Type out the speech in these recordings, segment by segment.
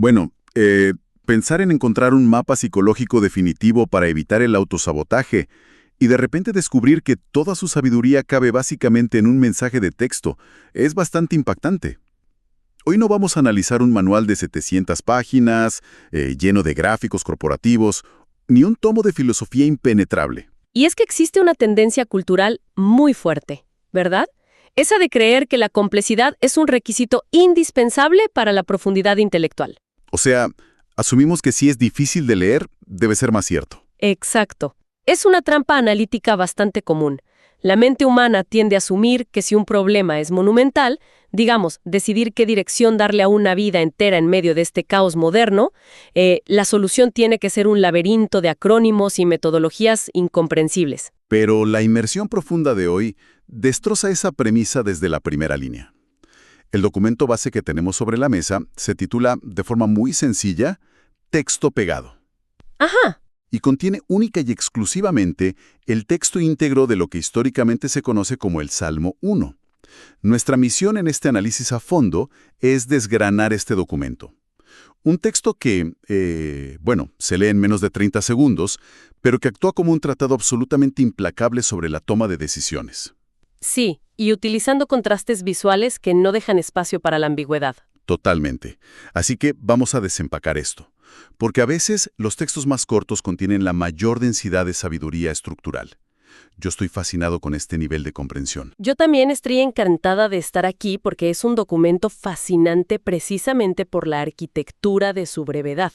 Bueno, pensar en encontrar un mapa psicológico definitivo para evitar el autosabotaje y de repente descubrir que toda su sabiduría cabe básicamente en un mensaje de texto es bastante impactante. Hoy no vamos a analizar un manual de 700 páginas, lleno de gráficos corporativos, ni un tomo de filosofía impenetrable. Y es que existe una tendencia cultural muy fuerte, ¿verdad? Esa de creer que la complejidad es un requisito indispensable para la profundidad intelectual. O sea, asumimos que si es difícil de leer, debe ser más cierto. Exacto. Es una trampa analítica bastante común. La mente humana tiende a asumir que si un problema es monumental, digamos, decidir qué dirección darle a una vida entera en medio de este caos moderno, la solución tiene que ser un laberinto de acrónimos y metodologías incomprensibles. Pero la inmersión profunda de hoy destroza esa premisa desde la primera línea. El documento base que tenemos sobre la mesa se titula, de forma muy sencilla, Texto pegado. Ajá. Y contiene única y exclusivamente el texto íntegro de lo que históricamente se conoce como el Salmo 1. Nuestra misión en este análisis a fondo es desgranar este documento. Un texto que, se lee en menos de 30 segundos, pero que actúa como un tratado absolutamente implacable sobre la toma de decisiones. Sí, y utilizando contrastes visuales que no dejan espacio para la ambigüedad. Totalmente. Así que vamos a desempacar esto. Porque a veces los textos más cortos contienen la mayor densidad de sabiduría estructural. Yo estoy fascinado con este nivel de comprensión. Yo también estoy encantada de estar aquí porque es un documento fascinante precisamente por la arquitectura de su brevedad.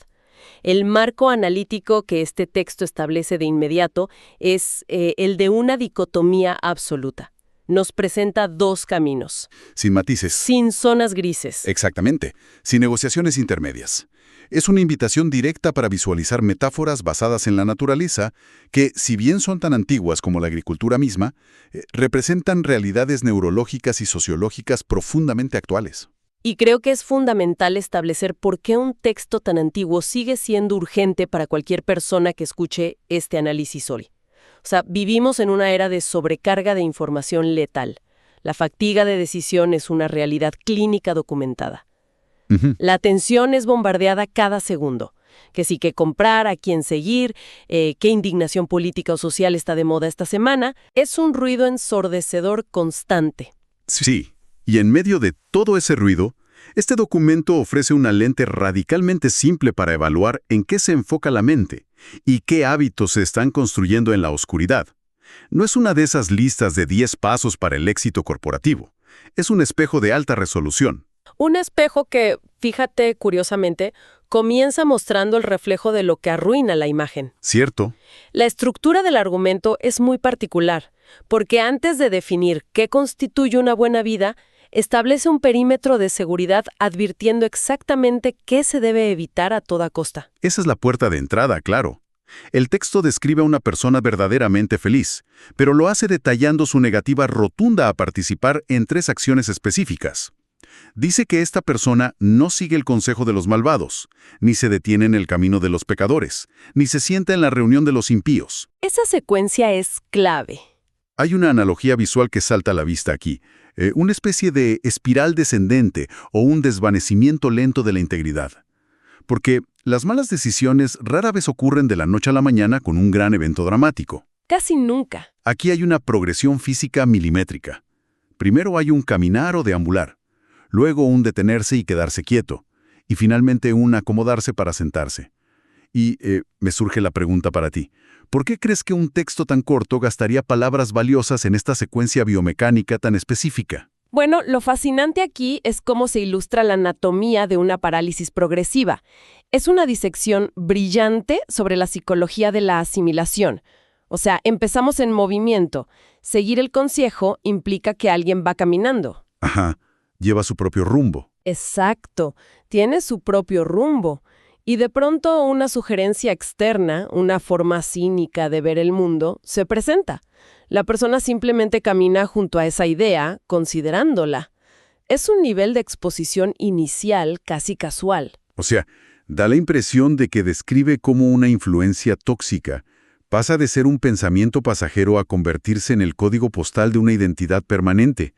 El marco analítico que este texto establece de inmediato es el de una dicotomía absoluta. Nos presenta dos caminos. Sin matices. Sin zonas grises. Exactamente. Sin negociaciones intermedias. Es una invitación directa para visualizar metáforas basadas en la naturaleza que, si bien son tan antiguas como la agricultura misma, representan realidades neurológicas y sociológicas profundamente actuales. Y creo que es fundamental establecer por qué un texto tan antiguo sigue siendo urgente para cualquier persona que escuche este análisis hoy. O sea, vivimos en una era de sobrecarga de información letal. La fatiga de decisión es una realidad clínica documentada. La atención es bombardeada cada segundo. Que sí, que comprar, a quién seguir, qué indignación política o social está de moda esta semana, es un ruido ensordecedor constante. Sí, y en medio de todo ese ruido, este documento ofrece una lente radicalmente simple para evaluar en qué se enfoca la mente y qué hábitos se están construyendo en la oscuridad. No es una de esas listas de 10 pasos para el éxito corporativo. Es un espejo de alta resolución. Un espejo que, fíjate curiosamente, comienza mostrando el reflejo de lo que arruina la imagen. ¿Cierto? La estructura del argumento es muy particular, porque antes de definir qué constituye una buena vida, establece un perímetro de seguridad advirtiendo exactamente qué se debe evitar a toda costa. Esa es la puerta de entrada, claro. El texto describe a una persona verdaderamente feliz, pero lo hace detallando su negativa rotunda a participar en 3 acciones específicas. Dice que esta persona no sigue el consejo de los malvados, ni se detiene en el camino de los pecadores, ni se sienta en la reunión de los impíos. Esa secuencia es clave. Hay una analogía visual que salta a la vista aquí, una especie de espiral descendente o un desvanecimiento lento de la integridad. Porque las malas decisiones rara vez ocurren de la noche a la mañana con un gran evento dramático. Casi nunca. Aquí hay una progresión física milimétrica. Primero hay un caminar o deambular. Luego un detenerse y quedarse quieto, y finalmente un acomodarse para sentarse. Y me surge la pregunta para ti. ¿Por qué crees que un texto tan corto gastaría palabras valiosas en esta secuencia biomecánica tan específica? Bueno, lo fascinante aquí es cómo se ilustra la anatomía de una parálisis progresiva. Es una disección brillante sobre la psicología de la asimilación. O sea, empezamos en movimiento. Seguir el consejo implica que alguien va caminando. Ajá. Lleva su propio rumbo. Exacto, tiene su propio rumbo. Y de pronto una sugerencia externa, una forma cínica de ver el mundo, se presenta. La persona simplemente camina junto a esa idea, considerándola. Es un nivel de exposición inicial casi casual. O sea, da la impresión de que describe cómo una influencia tóxica pasa de ser un pensamiento pasajero a convertirse en el código postal de una identidad permanente.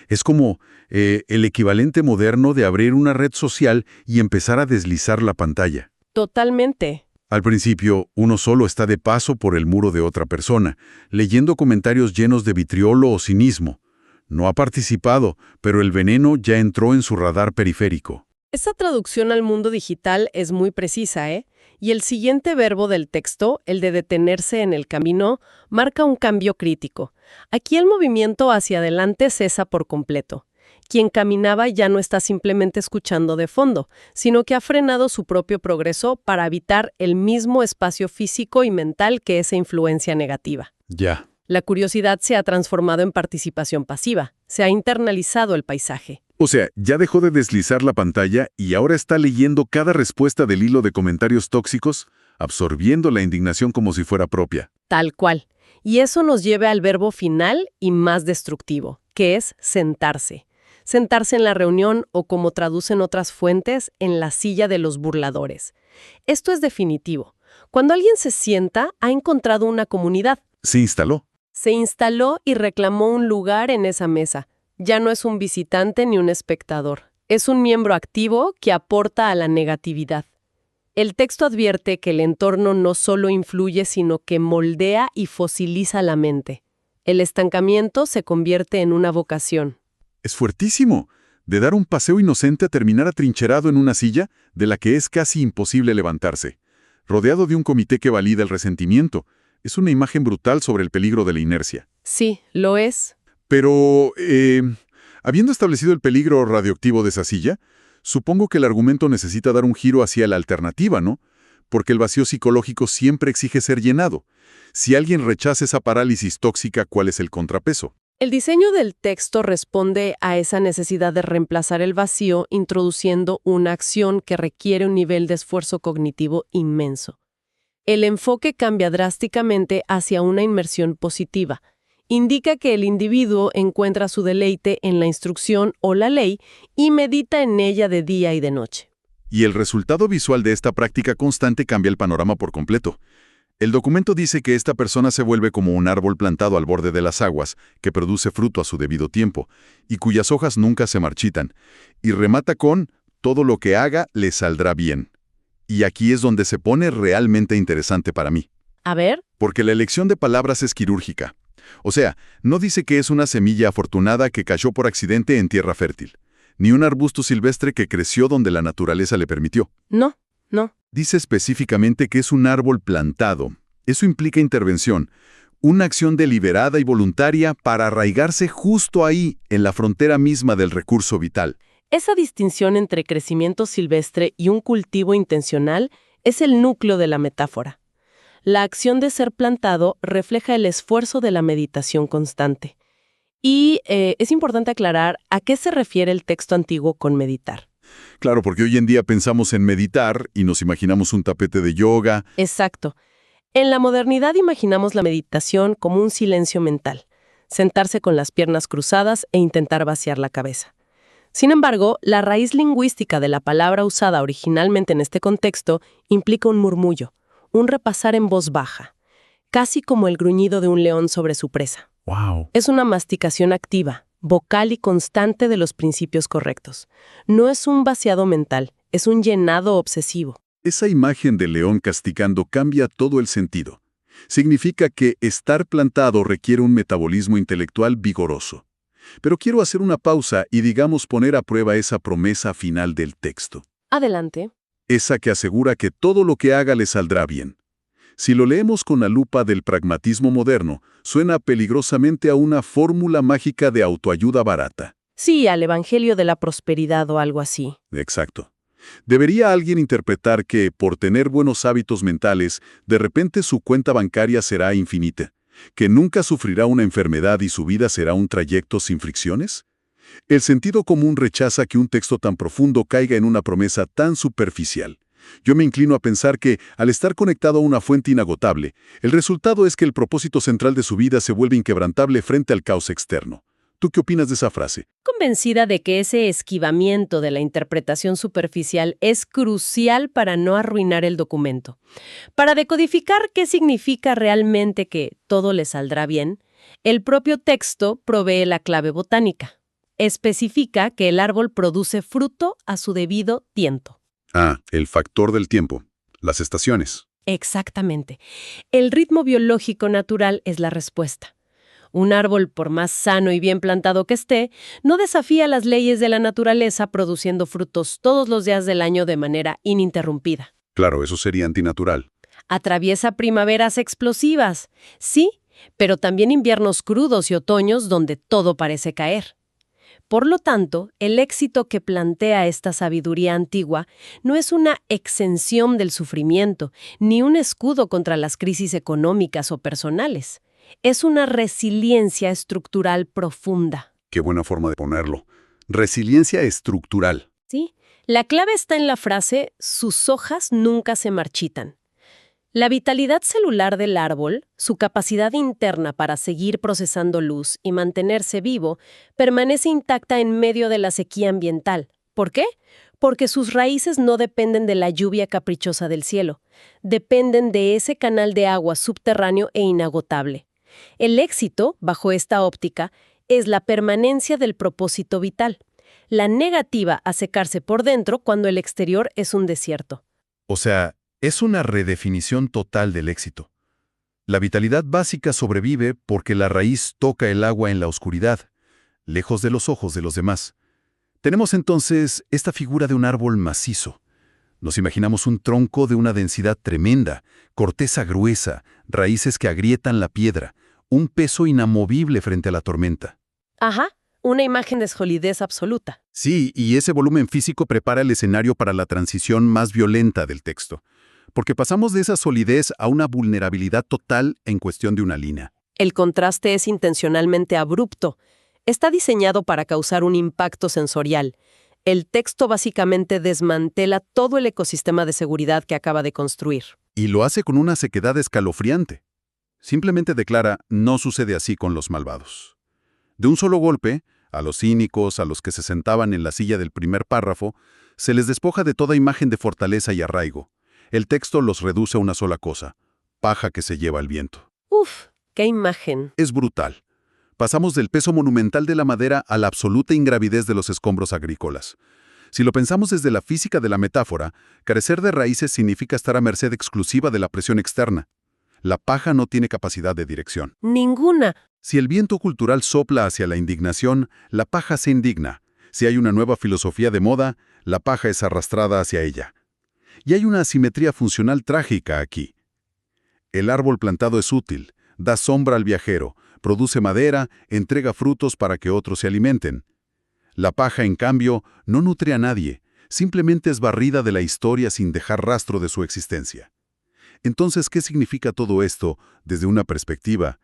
Es como el equivalente moderno de abrir una red social y empezar a deslizar la pantalla. Totalmente. Al principio, uno solo está de paso por el muro de otra persona, leyendo comentarios llenos de vitriolo o cinismo. No ha participado, pero el veneno ya entró en su radar periférico. Esa traducción al mundo digital es muy precisa, ¿eh? Y el siguiente verbo del texto, el de detenerse en el camino, marca un cambio crítico. Aquí el movimiento hacia adelante cesa por completo. Quien caminaba ya no está simplemente escuchando de fondo, sino que ha frenado su propio progreso para evitar el mismo espacio físico y mental que esa influencia negativa. Ya. La curiosidad se ha transformado en participación pasiva, se ha internalizado el paisaje. O sea, ya dejó de deslizar la pantalla y ahora está leyendo cada respuesta del hilo de comentarios tóxicos, absorbiendo la indignación como si fuera propia. Tal cual. Y eso nos lleva al verbo final y más destructivo, que es sentarse. Sentarse en la reunión o, como traducen otras fuentes, en la silla de los burladores. Esto es definitivo. Cuando alguien se sienta, ha encontrado una comunidad. Se instaló. Se instaló y reclamó un lugar en esa mesa. Ya no es un visitante ni un espectador. Es un miembro activo que aporta a la negatividad. El texto advierte que el entorno no solo influye, sino que moldea y fosiliza la mente. El estancamiento se convierte en una vocación. Es fuertísimo. De dar un paseo inocente a terminar atrincherado en una silla de la que es casi imposible levantarse. Rodeado de un comité que valida el resentimiento. Es una imagen brutal sobre el peligro de la inercia. Sí, lo es. Pero, habiendo establecido el peligro radioactivo de esa silla, supongo que el argumento necesita dar un giro hacia la alternativa, ¿no? Porque el vacío psicológico siempre exige ser llenado. Si alguien rechaza esa parálisis tóxica, ¿cuál es el contrapeso? El diseño del texto responde a esa necesidad de reemplazar el vacío introduciendo una acción que requiere un nivel de esfuerzo cognitivo inmenso. El enfoque cambia drásticamente hacia una inmersión positiva. Indica que el individuo encuentra su deleite en la instrucción o la ley y medita en ella de día y de noche. Y el resultado visual de esta práctica constante cambia el panorama por completo. El documento dice que esta persona se vuelve como un árbol plantado al borde de las aguas, que produce fruto a su debido tiempo, y cuyas hojas nunca se marchitan. Y remata con, todo lo que haga le saldrá bien. Y aquí es donde se pone realmente interesante para mí. A ver. Porque la elección de palabras es quirúrgica. O sea, no dice que es una semilla afortunada que cayó por accidente en tierra fértil, ni un arbusto silvestre que creció donde la naturaleza le permitió. No. Dice específicamente que es un árbol plantado. Eso implica intervención, una acción deliberada y voluntaria para arraigarse justo ahí, en la frontera misma del recurso vital. Esa distinción entre crecimiento silvestre y un cultivo intencional es el núcleo de la metáfora. La acción de ser plantado refleja el esfuerzo de la meditación constante. Y es importante aclarar a qué se refiere el texto antiguo con meditar. Claro, porque hoy en día pensamos en meditar y nos imaginamos un tapete de yoga. Exacto. En la modernidad imaginamos la meditación como un silencio mental, sentarse con las piernas cruzadas e intentar vaciar la cabeza. Sin embargo, la raíz lingüística de la palabra usada originalmente en este contexto implica un murmullo, un repasar en voz baja, casi como el gruñido de un león sobre su presa. ¡Wow! Es una masticación activa, vocal y constante de los principios correctos. No es un vaciado mental, es un llenado obsesivo. Esa imagen del león castigando cambia todo el sentido. Significa que estar plantado requiere un metabolismo intelectual vigoroso. Pero quiero hacer una pausa y digamos poner a prueba esa promesa final del texto. Adelante. Esa que asegura que todo lo que haga le saldrá bien. Si lo leemos con la lupa del pragmatismo moderno, suena peligrosamente a una fórmula mágica de autoayuda barata. Sí, al Evangelio de la Prosperidad o algo así. Exacto. ¿Debería alguien interpretar que, por tener buenos hábitos mentales, de repente su cuenta bancaria será infinita? ¿Que nunca sufrirá una enfermedad y su vida será un trayecto sin fricciones? El sentido común rechaza que un texto tan profundo caiga en una promesa tan superficial. Yo me inclino a pensar que, al estar conectado a una fuente inagotable, el resultado es que el propósito central de su vida se vuelve inquebrantable frente al caos externo. ¿Tú qué opinas de esa frase? Convencida de que ese esquivamiento de la interpretación superficial es crucial para no arruinar el documento. Para decodificar qué significa realmente que todo le saldrá bien, el propio texto provee la clave botánica. Especifica que el árbol produce fruto a su debido tiempo. Ah, el factor del tiempo, las estaciones. Exactamente. El ritmo biológico natural es la respuesta. Un árbol, por más sano y bien plantado que esté, no desafía las leyes de la naturaleza produciendo frutos todos los días del año de manera ininterrumpida. Claro, eso sería antinatural. Atraviesa primaveras explosivas, sí, pero también inviernos crudos y otoños donde todo parece caer. Por lo tanto, el éxito que plantea esta sabiduría antigua no es una exención del sufrimiento, ni un escudo contra las crisis económicas o personales. Es una resiliencia estructural profunda. Qué buena forma de ponerlo. Resiliencia estructural. ¿Sí? La clave está en la frase, sus hojas nunca se marchitan. La vitalidad celular del árbol, su capacidad interna para seguir procesando luz y mantenerse vivo, permanece intacta en medio de la sequía ambiental. ¿Por qué? Porque sus raíces no dependen de la lluvia caprichosa del cielo. Dependen de ese canal de agua subterráneo e inagotable. El éxito, bajo esta óptica, es la permanencia del propósito vital, la negativa a secarse por dentro cuando el exterior es un desierto. O sea, es una redefinición total del éxito. La vitalidad básica sobrevive porque la raíz toca el agua en la oscuridad, lejos de los ojos de los demás. Tenemos entonces esta figura de un árbol macizo. Nos imaginamos un tronco de una densidad tremenda, corteza gruesa, raíces que agrietan la piedra, un peso inamovible frente a la tormenta. Ajá, una imagen de solidez absoluta. Sí, y ese volumen físico prepara el escenario para la transición más violenta del texto, porque pasamos de esa solidez a una vulnerabilidad total en cuestión de una línea. El contraste es intencionalmente abrupto. Está diseñado para causar un impacto sensorial. El texto básicamente desmantela todo el ecosistema de seguridad que acaba de construir. Y lo hace con una sequedad escalofriante. Simplemente declara, no sucede así con los malvados. De un solo golpe, a los cínicos, a los que se sentaban en la silla del primer párrafo, se les despoja de toda imagen de fortaleza y arraigo. El texto los reduce a una sola cosa, paja que se lleva el viento. ¡Uf! ¡Qué imagen! Es brutal. Pasamos del peso monumental de la madera a la absoluta ingravidez de los escombros agrícolas. Si lo pensamos desde la física de la metáfora, carecer de raíces significa estar a merced exclusiva de la presión externa. La paja no tiene capacidad de dirección. ¡Ninguna! Si el viento cultural sopla hacia la indignación, la paja se indigna. Si hay una nueva filosofía de moda, la paja es arrastrada hacia ella. Y hay una asimetría funcional trágica aquí. El árbol plantado es útil, da sombra al viajero, produce madera, entrega frutos para que otros se alimenten. La paja, en cambio, no nutre a nadie, simplemente es barrida de la historia sin dejar rastro de su existencia. Entonces, ¿qué significa todo esto desde una perspectiva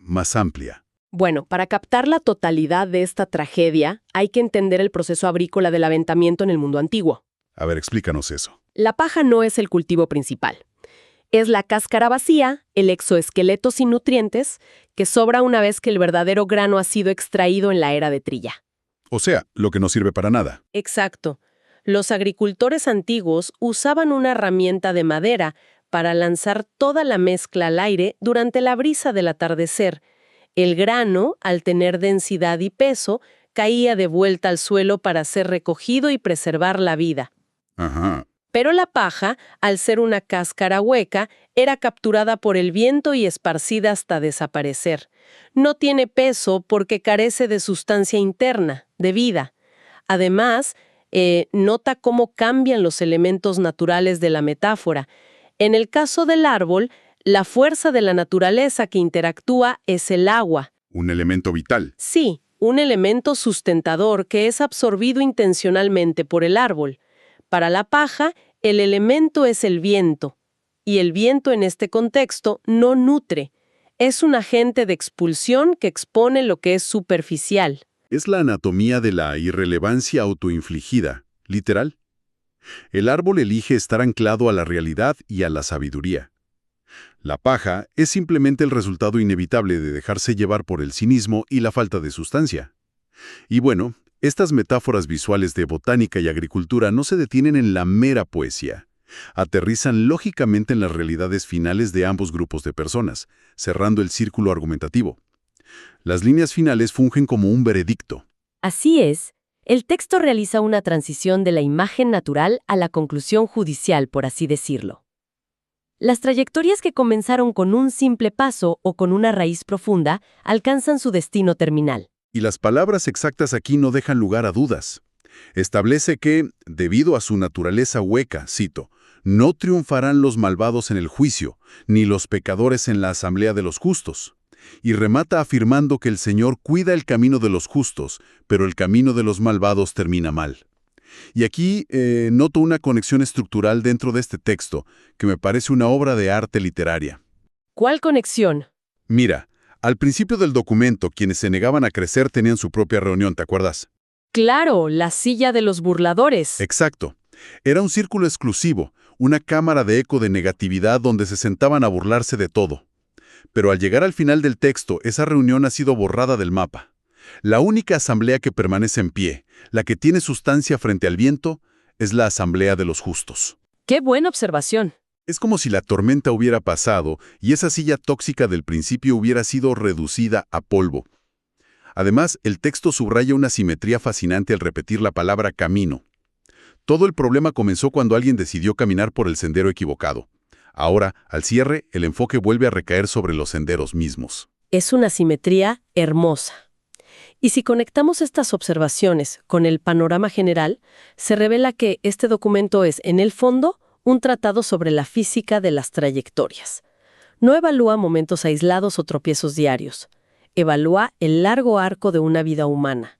más amplia? Bueno, para captar la totalidad de esta tragedia, hay que entender el proceso agrícola del aventamiento en el mundo antiguo. A ver, explícanos eso. La paja no es el cultivo principal. Es la cáscara vacía, el exoesqueleto sin nutrientes, que sobra una vez que el verdadero grano ha sido extraído en la era de trilla. O sea, lo que no sirve para nada. Exacto. Los agricultores antiguos usaban una herramienta de madera para lanzar toda la mezcla al aire durante la brisa del atardecer. El grano, al tener densidad y peso, caía de vuelta al suelo para ser recogido y preservar la vida. Ajá. Pero la paja, al ser una cáscara hueca, era capturada por el viento y esparcida hasta desaparecer. No tiene peso porque carece de sustancia interna, de vida. Además, nota cómo cambian los elementos naturales de la metáfora. En el caso del árbol, la fuerza de la naturaleza que interactúa es el agua. Un elemento vital. Sí, un elemento sustentador que es absorbido intencionalmente por el árbol. Para la paja, el elemento es el viento. Y el viento en este contexto no nutre. Es un agente de expulsión que expone lo que es superficial. Es la anatomía de la irrelevancia autoinfligida, literal. El árbol elige estar anclado a la realidad y a la sabiduría. La paja es simplemente el resultado inevitable de dejarse llevar por el cinismo y la falta de sustancia. Y bueno, estas metáforas visuales de botánica y agricultura no se detienen en la mera poesía. Aterrizan lógicamente en las realidades finales de ambos grupos de personas, cerrando el círculo argumentativo. Las líneas finales fungen como un veredicto. Así es, el texto realiza una transición de la imagen natural a la conclusión judicial, por así decirlo. Las trayectorias que comenzaron con un simple paso o con una raíz profunda alcanzan su destino terminal. Y las palabras exactas aquí no dejan lugar a dudas. Establece que, debido a su naturaleza hueca, cito, no triunfarán los malvados en el juicio, ni los pecadores en la asamblea de los justos. Y remata afirmando que el Señor cuida el camino de los justos, pero el camino de los malvados termina mal. Y aquí noto una conexión estructural dentro de este texto, que me parece una obra de arte literaria. ¿Cuál conexión? Mira, al principio del documento, quienes se negaban a crecer tenían su propia reunión, ¿te acuerdas? Claro, la silla de los burladores. Exacto. Era un círculo exclusivo, una cámara de eco de negatividad donde se sentaban a burlarse de todo. Pero al llegar al final del texto, esa reunión ha sido borrada del mapa. La única asamblea que permanece en pie, la que tiene sustancia frente al viento, es la asamblea de los justos. ¡Qué buena observación! Es como si la tormenta hubiera pasado y esa silla tóxica del principio hubiera sido reducida a polvo. Además, el texto subraya una simetría fascinante al repetir la palabra camino. Todo el problema comenzó cuando alguien decidió caminar por el sendero equivocado. Ahora, al cierre, el enfoque vuelve a recaer sobre los senderos mismos. Es una simetría hermosa. Y si conectamos estas observaciones con el panorama general, se revela que este documento es, en el fondo, un tratado sobre la física de las trayectorias. No evalúa momentos aislados o tropiezos diarios. Evalúa el largo arco de una vida humana.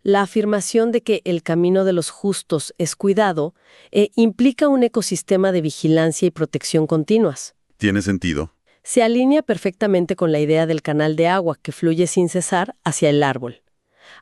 La afirmación de que el camino de los justos es cuidado implica un ecosistema de vigilancia y protección continuas. ¿Tiene sentido? Se alinea perfectamente con la idea del canal de agua que fluye sin cesar hacia el árbol.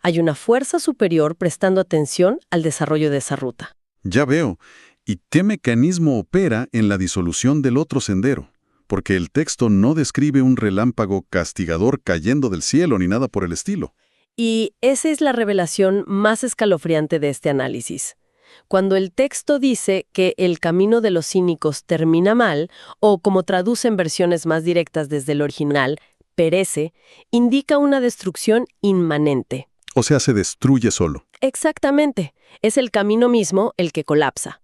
Hay una fuerza superior prestando atención al desarrollo de esa ruta. Ya veo. ¿Y qué mecanismo opera en la disolución del otro sendero? Porque el texto no describe un relámpago castigador cayendo del cielo ni nada por el estilo. Y esa es la revelación más escalofriante de este análisis. Cuando el texto dice que el camino de los cínicos termina mal, o como traduce en versiones más directas desde el original, perece, indica una destrucción inmanente. O sea, se destruye solo. Exactamente. Es el camino mismo el que colapsa.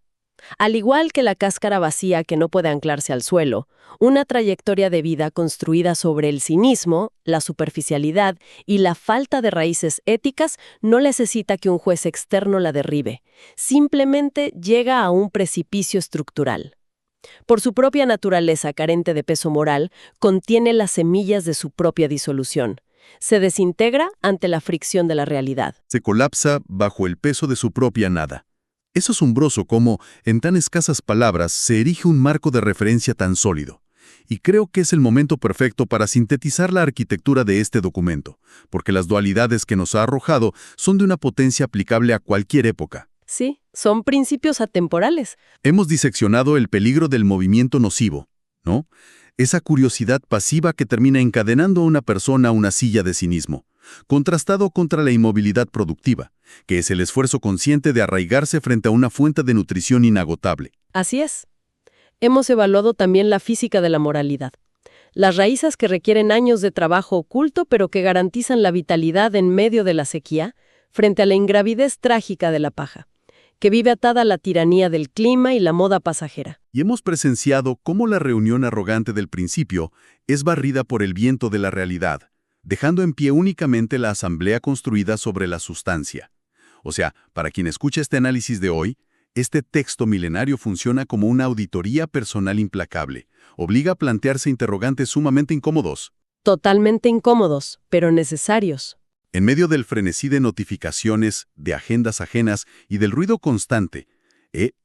Al igual que la cáscara vacía que no puede anclarse al suelo, una trayectoria de vida construida sobre el cinismo, la superficialidad y la falta de raíces éticas no necesita que un juez externo la derribe. Simplemente llega a un precipicio estructural. Por su propia naturaleza carente de peso moral, contiene las semillas de su propia disolución. Se desintegra ante la fricción de la realidad. Se colapsa bajo el peso de su propia nada. Es asombroso cómo, en tan escasas palabras, se erige un marco de referencia tan sólido. Y creo que es el momento perfecto para sintetizar la arquitectura de este documento, porque las dualidades que nos ha arrojado son de una potencia aplicable a cualquier época. Sí, son principios atemporales. Hemos diseccionado el peligro del movimiento nocivo, ¿no? Esa curiosidad pasiva que termina encadenando a una persona a una silla de cinismo, contrastado contra la inmovilidad productiva, que es el esfuerzo consciente de arraigarse frente a una fuente de nutrición inagotable. Así es. Hemos evaluado también la física de la moralidad. Las raíces que requieren años de trabajo oculto, pero que garantizan la vitalidad en medio de la sequía, frente a la ingravidez trágica de la paja, que vive atada a la tiranía del clima y la moda pasajera. Y hemos presenciado cómo la reunión arrogante del principio es barrida por el viento de la realidad, dejando en pie únicamente la asamblea construida sobre la sustancia. O sea, para quien escucha este análisis de hoy, este texto milenario funciona como una auditoría personal implacable. Obliga a plantearse interrogantes sumamente incómodos. Totalmente incómodos, pero necesarios. En medio del frenesí de notificaciones, de agendas ajenas y del ruido constante,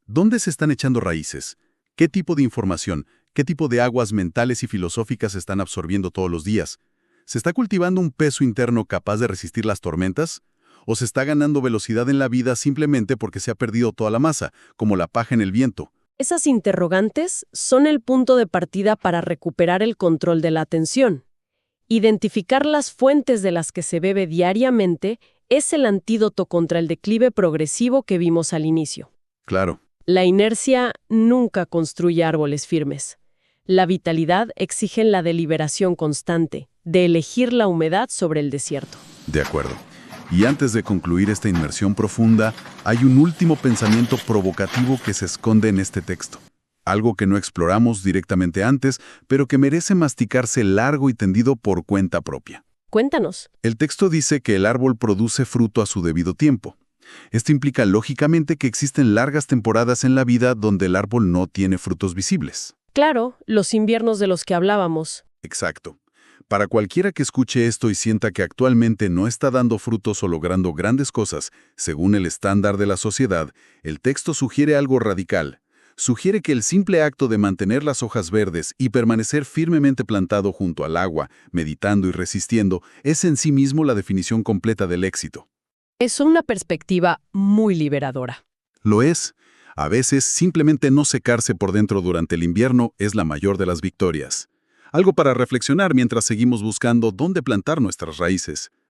¿dónde se están echando raíces? ¿Qué tipo de información, qué tipo de aguas mentales y filosóficas se están absorbiendo todos los días? ¿Se está cultivando un peso interno capaz de resistir las tormentas? ¿O se está ganando velocidad en la vida simplemente porque se ha perdido toda la masa, como la paja en el viento? Esas interrogantes son el punto de partida para recuperar el control de la atención. Identificar las fuentes de las que se bebe diariamente es el antídoto contra el declive progresivo que vimos al inicio. Claro. La inercia nunca construye árboles firmes. La vitalidad exige la deliberación constante, de elegir la humedad sobre el desierto. De acuerdo. Y antes de concluir esta inmersión profunda, hay un último pensamiento provocativo que se esconde en este texto. Algo que no exploramos directamente antes, pero que merece masticarse largo y tendido por cuenta propia. Cuéntanos. El texto dice que el árbol produce fruto a su debido tiempo. Esto implica lógicamente que existen largas temporadas en la vida donde el árbol no tiene frutos visibles. Claro, los inviernos de los que hablábamos. Exacto. Para cualquiera que escuche esto y sienta que actualmente no está dando frutos o logrando grandes cosas, según el estándar de la sociedad, el texto sugiere algo radical. Sugiere que el simple acto de mantener las hojas verdes y permanecer firmemente plantado junto al agua, meditando y resistiendo, es en sí mismo la definición completa del éxito. Es una perspectiva muy liberadora. Lo es. A veces, simplemente no secarse por dentro durante el invierno es la mayor de las victorias. Algo para reflexionar mientras seguimos buscando dónde plantar nuestras raíces.